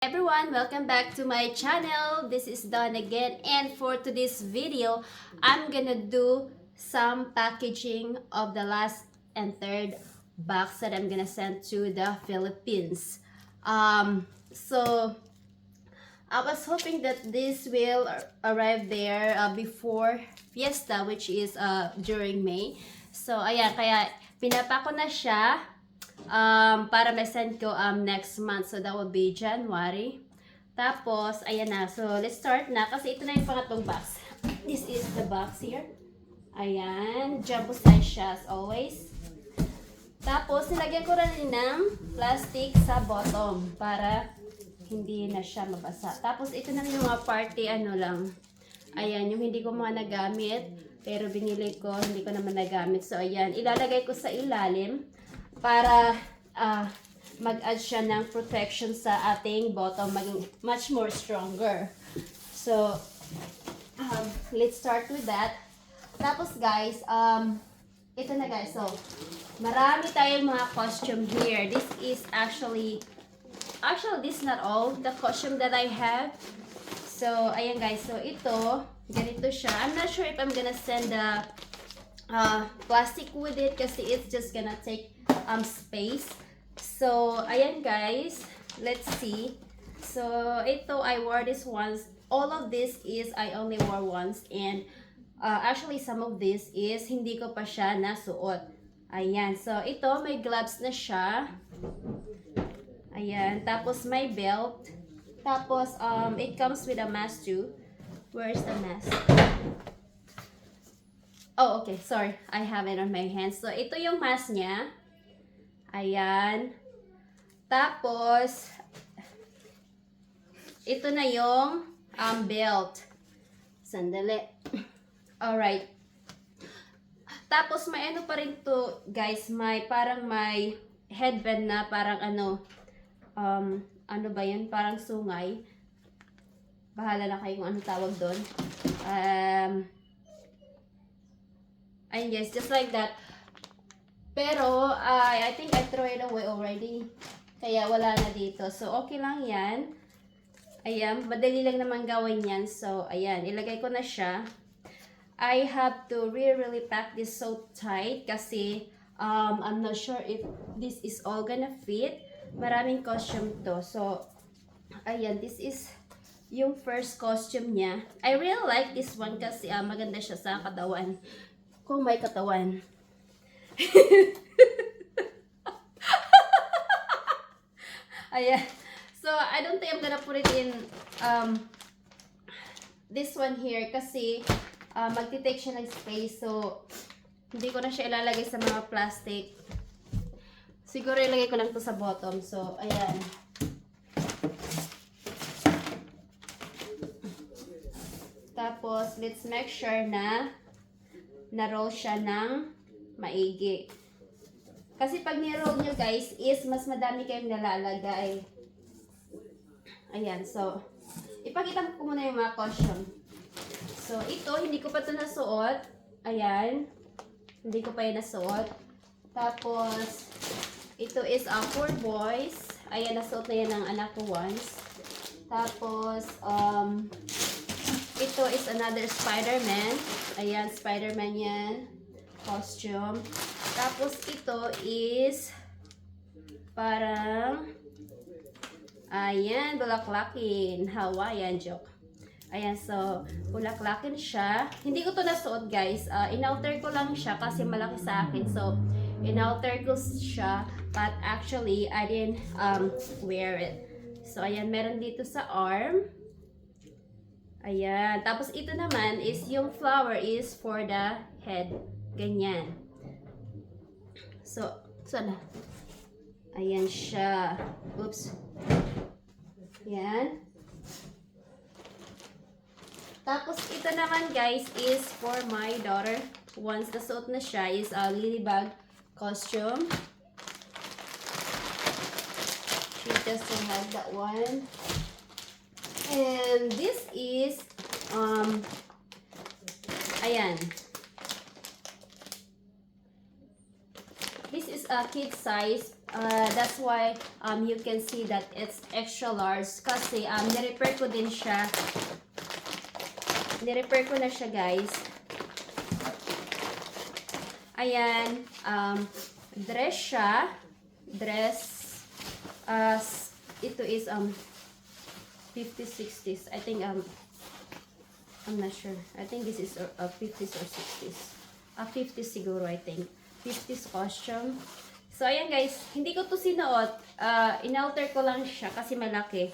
Everyone, welcome back to my channel. This is Dawn again, and for today's video I'm gonna do some packaging of the last and third box that I'm gonna send to the Philippines. So I was hoping that this will arrive there before Fiesta, which is during May. So ayan, kaya pinapa ko na siya para ma-send ko next month. So that will be January. Tapos, ayan na. So let's start na kasi ito na yung pangatlong box. This is the box here. Ayan, jumbo size siya as always. Tapos, nilagyan ko rin ng plastic sa bottom para hindi na siya mabasa. Tapos, ito na yung mga party, ano lang. Ayan, yung hindi ko mga nagamit. Pero binili ko, hindi ko naman nagamit. So, ayan, ilalagay ko sa ilalim para mag-add siya ng protection sa ating bottom, maging much more stronger. So, let's start with that. Tapos, guys, ito na guys. So, marami tayong mga costume here. This is actually this is not all the costume that I have. So, ayan guys. So, ito, ganito siya. I'm not sure if I'm gonna send the plastic with it kasi it's just gonna take space. So, ayan guys. Let's see. So, ito, I wore this once. All of this is I only wore once. And, actually, some of this is hindi ko pa siya nasuot. Ayan. So, ito, may gloves na siya. Ayan. Tapos, may belt. Tapos, it comes with a mask too. Where's the mask? Oh, okay. Sorry. I have it on my hands. So, ito yung mask niya. Ayan. Tapos, ito na yung belt. Sandali. Alright. Tapos, may ano pa rin to, guys. Parang may headband na parang ano ba yun? Parang sungay. Bahala na kayo kung ano tawag doon. Ayun guys, just like that. Pero, I think I throw it away already. Kaya wala na dito. So, okay lang yan. Ayan, madali lang naman gawin yan. So, ayan, ilagay ko na siya. I have to really pack this so tight kasi I'm not sure if this is all gonna fit. Maraming costume to. So, ayan, this is yung first costume niya. I really like this one kasi maganda siya sa katawan. Kung may katawan. Ayan. So, I don't think I'm gonna put it in this one here kasi magti-take siya ng space. So, hindi ko na siya ilalagay sa mga plastic. Siguro ilagay ko lang to sa bottom. So, ayan. Tapos, let's make sure na na-roll siya ng maigi. Kasi pag ni-roll nyo guys, is mas madami kayong nalalagay. Ayan, so, ipakita ko muna yung mga costume. So, ito, hindi ko pa ito nasuot. Ayan. Hindi ko pa yun nasuot. Tapos, ito is for boys. Ayan, nasuot na yan ng anak ko once. Tapos, ito is another Spider-Man. Ayan, Spider-Man yan. Costume. Tapos, ito is parang ayan, bulaklakin. Hawaiian joke. Ayan, so, bulaklakin siya. Hindi ko to nasuot, guys. In-alter ko lang siya kasi malaki sa akin. So, in-alter ko siya. But actually, I didn't wear it. So, ayan, meron dito sa arm. Ayan. Tapos, ito naman is yung flower is for the head. Ganyan. So, sana? Ayan siya. Oops. Ayan. Tapos, ito naman guys is for my daughter. Once nasuot na siya is a Lilybug costume. She doesn't have that one. And this is, ayan. This is a kid size That's why you can see that it's extra large kasi nirepair ko din siya. Nirepair ko na siya, guys. Ayan, dress siya. Dress. Ito is 50s, 60s. I think I'm not sure. I think this is 50s or 60s. 50s siguro, I think. 50s costume. So, ayan guys, hindi ko to sinuot. Inalter ko lang siya kasi malaki.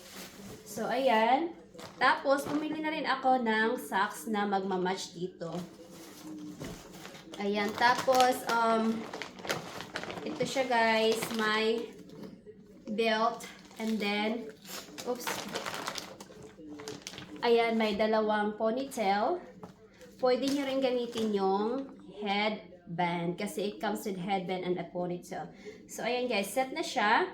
So, ayan. Tapos, pumili na rin ako ng socks na magmamatch dito. Ayan. Tapos, ito siya guys. May belt. And then, oops. Ayan, may dalawang ponytail. Pwede nyo rin gamitin yung headband kasi it comes with headband and a ponytail. So, ayan guys, set na siya.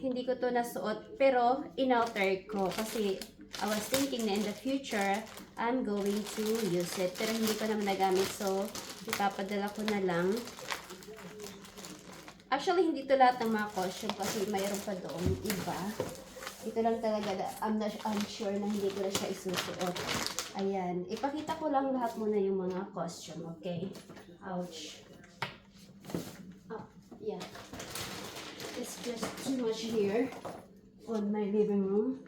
Hindi ko to nasuot, pero inalter ko kasi I was thinking na in the future, I'm going to use it. Pero hindi ko naman nagamit, so ipapadala ko na lang. Actually, hindi to lahat ng mga costume kasi mayroon pa doon iba. Ito lang talaga, I'm sure na hindi ko na siya isusuot. Ayan. Ipakita ko lang lahat muna yung mga costume, okay? Ouch. Oh, yeah. It's just too much here on my living room.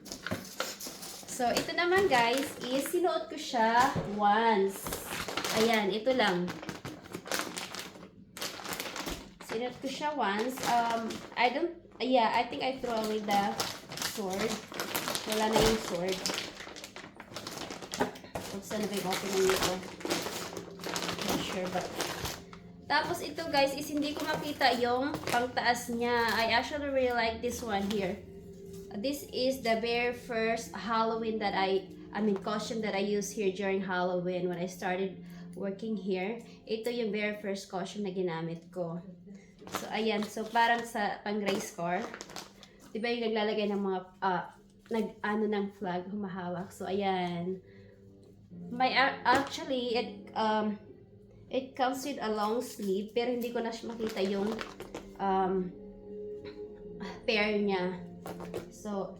So, ito naman guys, is sinuot ko siya once. Ayan, ito lang. Sinuot ko siya once. I think I threw away the sword. Wala na yung sword. Saan na ba yung opening nito? Not sure, but... Tapos ito guys, is hindi ko makita yung pangtaas niya. I actually really like this one here. This is the very first Halloween that costume that I used here during Halloween when I started working here. Ito yung very first costume na ginamit ko. So, ayan. So, parang sa pang-race car. Diba yung naglalagay ng mga, ng flag, humahawak. So, ayan. Actually, it comes with a long sleeve, pero hindi ko na makita yung pair niya. So,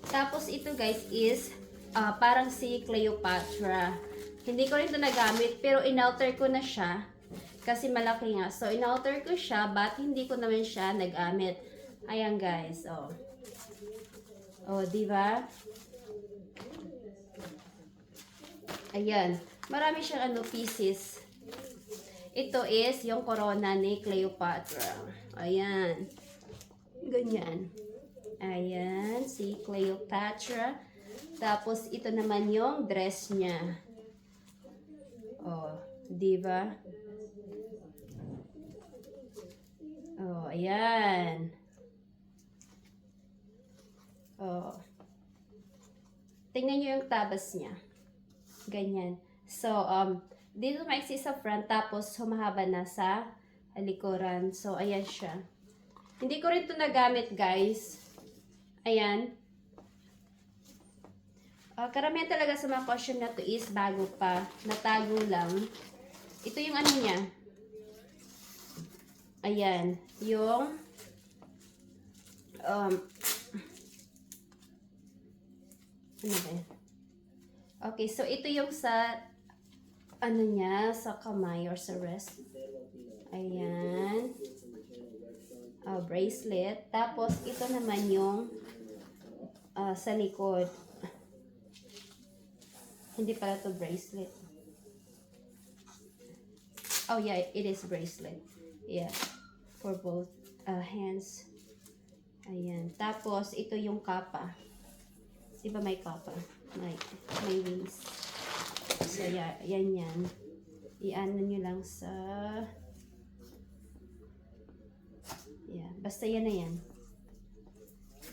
tapos ito guys is parang si Cleopatra. Hindi ko rin ito nagamit, pero inalter ko na siya kasi malaki nga. So, inalter ko siya, but hindi ko naman siya nagamit. Ayan guys, oh. Oh, diba? Ayan. Marami siyang pieces. Ito is yung corona ni Cleopatra. Ayan. Ganyan. Ayan. Si Cleopatra. Tapos, ito naman yung dress niya. Oh, diba? Oh, ayan. Oh. Tingnan nyo yung tabas niya. Ganyan. So, dito maiksi sa front, tapos humahaba na sa likuran. So, ayan siya. Hindi ko rin ito nagamit, guys. Ayan. Karamihan talaga sa mga costume na to is bago pa. Natago lang. Ito yung ano niya. Ayan. Yung ano ba yan? Okay, so ito yung sa ano niya, sa kamay or sa wrist. Ayan. Bracelet. Tapos ito naman yung sa likod. Hindi pala to bracelet. Oh yeah, it is bracelet. Yeah. For both hands. Ayan. Tapos ito yung kapa. Diba may kapa? May wings. So, yeah, yan. I-ano nyo lang sa... Yeah, basta yan na yan.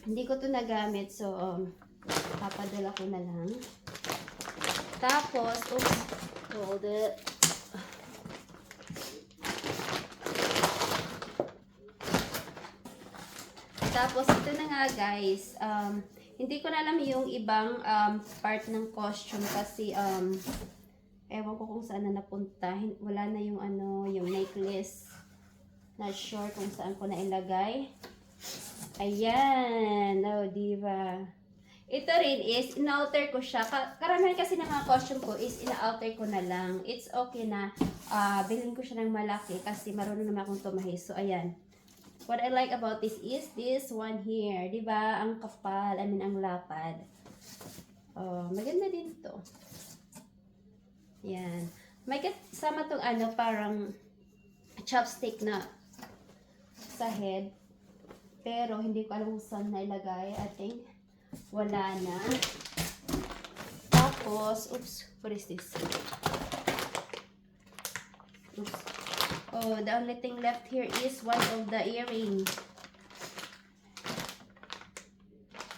Hindi ko to nagamit, so, papadala ko na lang. Tapos, oops, hold it. Tapos, ito na nga, guys. Hindi ko na alam yung ibang part ng costume kasi Ewan ko kung saan na napunta. Wala na yung ano, yung necklace. Not sure kung saan ko na ilagay. Ayan. Oh, diba? Ito rin is, in-alter ko siya. Karamihan kasi ng mga costume ko is, in-alter ko na lang. It's okay na bilhin ko siya ng malaki kasi marunong naman akong tumahis. So, ayan. What I like about this is this one here. Diba? Ang kapal. I mean, ang lapad. Oh, maganda din to. Yan. May kasama tong ano, parang chopstick na sa head. Pero hindi ko alam kung saan na ilagay. I think wala na. Tapos, oops, what is this? Oops. Oh, the only thing left here is one of the earrings.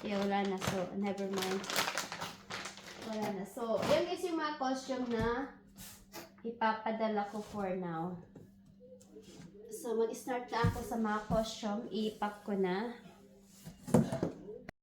Yeah, wala na. So, never mind. Wala na. So, yun is yung mga costume na ipapadala ko for now. So, mag-start na ako sa mga costume. I-pack ko na.